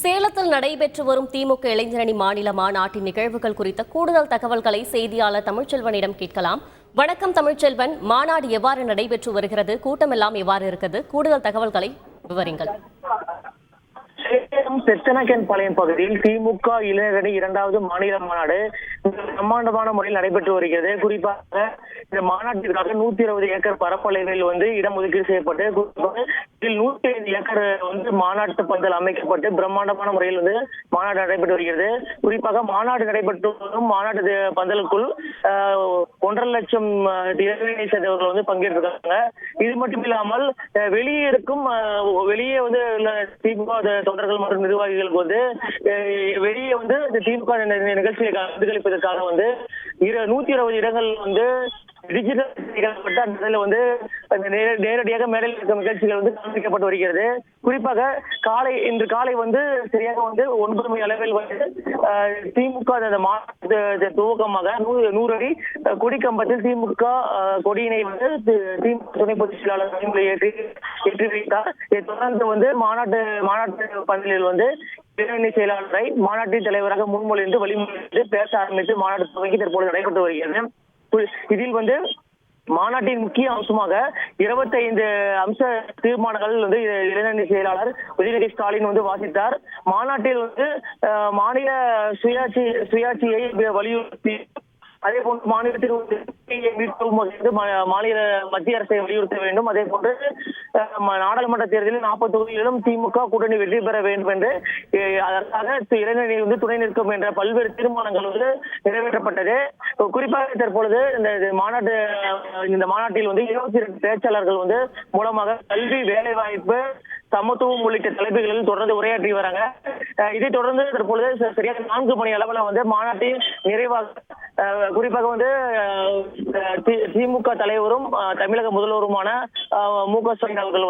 சேலத்தில் நடைபெற்று வரும் திமுக இளைஞரணி மாநில மாநாட்டின் நிகழ்வுகள் குறித்த கூடுதல் தகவல்களை செய்தியாளர் தமிழ்ச்செல்வனிடம் கேட்கலாம். வணக்கம் தமிழ்ச்செல்வன், மாநாடு எவ்வாறு நடைபெற்று வருகிறது? கூட்டமெல்லாம் எவ்வாறு இருக்கிறது? கூடுதல் தகவல்களை விவரிங்கள். செத்தனக்கன்பாளையம் பகுதியில் திமுக இளைஞரணி இரண்டாவது மாநில மாநாடு பிரம்மாண்டமான முறையில் நடைபெற்று வருகிறது. குறிப்பாக இந்த மாநாட்டிற்காக 120 ஏக்கர் பரப்பளவில் இடம் ஒதுக்கீடு செய்யப்பட்டு, இதில் 105 ஏக்கர் மாநாட்டு பந்தல் அமைக்கப்பட்டு பிரம்மாண்டமான முறையில் மாநாடு நடைபெற்று வருகிறது. குறிப்பாக மாநாடு நடைபெற்று வரும் மாநாட்டு பந்தலுக்குள் 1.5 லட்சம் இளைஞரணி சேர்ந்தவர்கள் பங்கேற்றிருக்காங்க. இது மட்டும் இல்லாமல் வெளியே திமுக தொண்டர்கள் மற்றும் நிர்வாகிகளுக்கு வெளியே திமுக நிகழ்ச்சியை கண்டுகளிப்பதற்காக 120 இடங்கள் டிஜிட்டல் நேரடியாக மேடையில் இருக்கும் நிகழ்ச்சிகள் காண்பிக்கப்பட்டு வருகிறது. குறிப்பாக இன்று காலை சரியாக 9 மணி அளவில் திமுக துவக்கமாக 100 அடி கொடிக்கம்பத்தில் திமுக கொடியினை திமுக துணை பொதுச் செயலாளர் ஏற்றி வைத்தார். இதைத் தொடர்ந்து மாநாட்டு பந்தலில் இளைஞரணி செயலாளரை மாநாட்டின் தலைவராக முன்மொழிந்து வழிமொழிந்து பேச ஆரம்பித்து மாநாடு துவங்கி தற்போது நடைபெற்று வருகிறது. இதில் மாநாட்டின் முக்கிய அம்சமாக 25 அம்ச தீர்மானங்கள் இளைஞரணி செயலாளர் உதயநிதி ஸ்டாலின் வாசித்தார். மாநாட்டில் மாநில சுயாட்சியை வலியுறுத்தி, அதே போன்று மாநிலத்தில் மாநில மத்திய அரசை வலியுறுத்த வேண்டும். அதே போன்று நாடாளுமன்ற தேர்தலில் 40 தொகுதிகளிலும் திமுக கூட்டணி வெற்றி பெற வேண்டும் என்று அதற்காக இளைஞரணி துணை நிற்கும் என்ற பல்வேறு தீர்மானங்கள் நிறைவேற்றப்பட்டது. குறிப்பாக தற்பொழுது இந்த மாநாட்டில் 22 பேச்சாளர்கள் மூலமாக கல்வி, வேலைவாய்ப்பு, சமத்துவம் உள்ளிட்ட தலைப்புகளில் தொடர்ந்து உரையாற்றி வராங்க. இதைத் தொடர்ந்து தற்பொழுது சரியாக 4 மணி அளவில் மாநாட்டின் நிறைவாக குறிப்பாக திமுக தலைவரும் தமிழக முதல்வருமான மு.க. ஸ்டாலின் அவர்கள்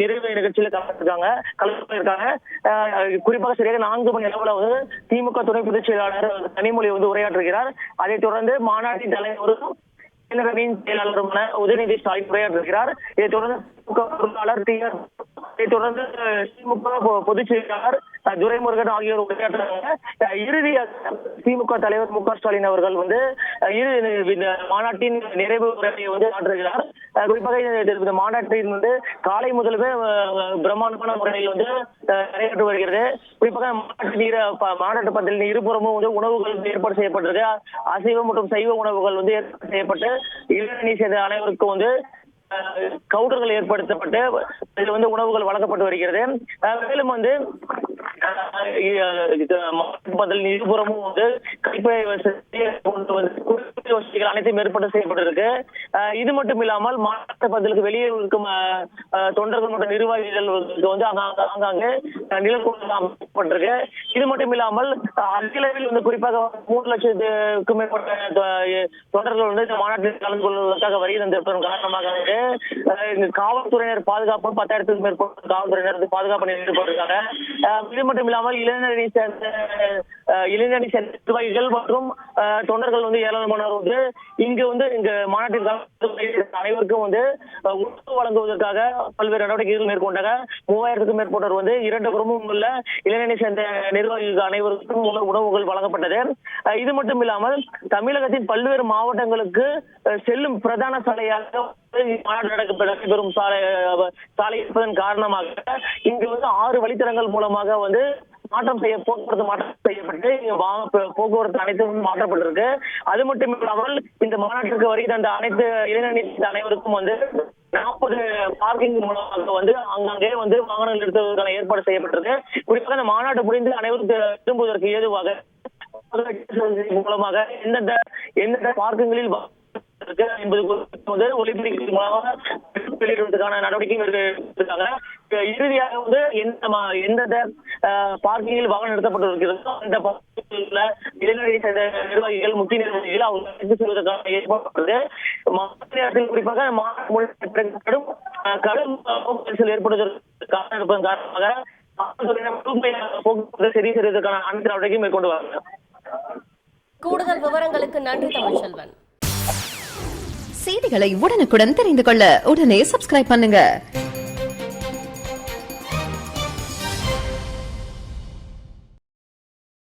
நிறைவு நிகழ்ச்சியில் கலந்துருக்காங்க. குறிப்பாக சரியாக 4 மணி அளவில் திமுக துணை பொதுச் செயலாளர் கனிமொழி உரையாற்றுகிறார். அதைத் தொடர்ந்து மாநாட்டின் தலைவரும் இளைஞரணியின் செயலாளருமான உதயநிதி ஸ்டாலின் உரையாற்றுகிறார். இதைத் தொடர்ந்து திமுக பொருளாளர் இதைத் தொடர்ந்து திமுக பொதுச் செயலாளர் துரைமுருகன் ஆகியோர் உரையாற்றுறாங்க. இறுதியாக திமுக தலைவர் மு.க. ஸ்டாலின் அவர்கள் மாநாட்டின் நிறைவு உரையை ஆற்றுகிறார். குறிப்பாக இந்த மாநாட்டின் காலை முதலுமே பிரம்மாண்டமான முறையில் நடைபெற்று வருகிறது. குறிப்பாக மாநாட்டு பந்தலின் இருபுறமும் உணவுகள் ஏற்பாடு செய்யப்பட்டிருக்கு. அசைவ மற்றும் சைவ உணவுகள் ஏற்பாடு செய்யப்பட்டு இளைஞரணி சேர்ந்த அனைவருக்கும் கவுண்டர்கள் ஏற்படுத்தப்பட்டு இதில் உணவுகள் வழங்கப்பட்டு வருகிறது. மேலும் இருபுறமும் கைப்பை வசதிகள் அனைத்தையும் ஏற்பாடு செய்யப்பட்டிருக்கு. இது மட்டும் இல்லாமல் மாநாட்டு பந்தலுக்கு வெளியே இருக்கும் தொண்டர்கள் மற்றும் நிர்வாகிகள் ஆங்காங்கே நிலக்கூடங்கள் அமைக்கப்பட்டிருக்கு. இது மட்டும் இல்லாமல் அகிலவில் குறிப்பாக 3 லட்சத்துக்கும் மேற்பட்ட தொண்டர்கள் இந்த மாநாட்டில் கலந்து கொள்வதற்காக வருகை தந்திருப்பதன் காரணமாக காவல்துறையினர் பாதுகாப்பு 10,000க்கும் மேற்பட்ட காவல்துறையினர் பாதுகாப்பு ஈடுபட்டிருக்காங்க. இது மட்டும் இல்லாமல் இளைஞரணி சேர்ந்த நிர்வாகிகள் மற்றும் தொண்டர்கள் ஏராளமானவர் இங்கு மாநாட்டில் அனைவருக்கும் உணவு வழங்குவதற்காக பல்வேறு நடவடிக்கைகள் மேற்கொண்டாங்க. 3000க்கும் மேற்பட்டவர் 2 புறமும் உள்ள இளைஞரணி சேர்ந்த நிர்வாகிகள் அனைவருக்கும் உணவுகள் வழங்கப்பட்டது. இது மட்டும் இல்லாமல் தமிழகத்தின் பல்வேறு மாவட்டங்களுக்கு செல்லும் பிரதான சாலையாக மாநாடு நடைபெறும் சாலை இருப்பதன் காரணமாக இங்கு 6 வழித்தடங்கள் மூலமாக போக்குவரத்து மாற்றம் செய்யப்பட்டு போக்குவரத்து அனைத்தும் மாற்றப்பட்டிருக்கு. அது மட்டும் இல்லாமல் இந்த மாநாட்டிற்கு வருகை தந்த அனைத்து இளைஞரணி அனைவருக்கும் 40 பார்க்கிங் மூலமாக அங்கங்கே வாகனங்கள் நிறுத்துவதற்கான ஏற்பாடு செய்யப்பட்டிருக்கு. குறிப்பாக இந்த மாநாடு முடிந்து அனைவரும் திரும்புவதற்கு ஏதுவாக மூலமாக எந்தெந்த பார்க்கிங்களில் என்பது ஒலிபெருக்கி மூலமாக வெளியிடுவதற்கான நடவடிக்கை எடுத்திருக்காங்க. இறுதியாக எந்தெந்த பார்க்கிங்கில் வாகனம் நிறுத்தப்பட்டிருக்கிறதோ அந்த இளைஞரணி சேர்ந்த நிர்வாகிகள், முக்கிய நிர்வாகிகள் அவங்க எடுத்து செல்வதற்கான ஏற்படுகிறது. நேரத்தில் குறிப்பாக கடும் நெரிசல் ஏற்படுவதற்கு இருப்பதன் காரணமாக போக்குவரத்து சரி செய்வதற்கான அனைத்து நடவடிக்கையும் மேற்கொண்டு வராங்க. கூடுதல் விவரங்களுக்கு நன்றி தமிழ்ச்செல்வன். செய்திகளை உடனுக்குடன் தெரிந்து கொள்ள உடனே சப்ஸ்கிரைப் பண்ணுங்க.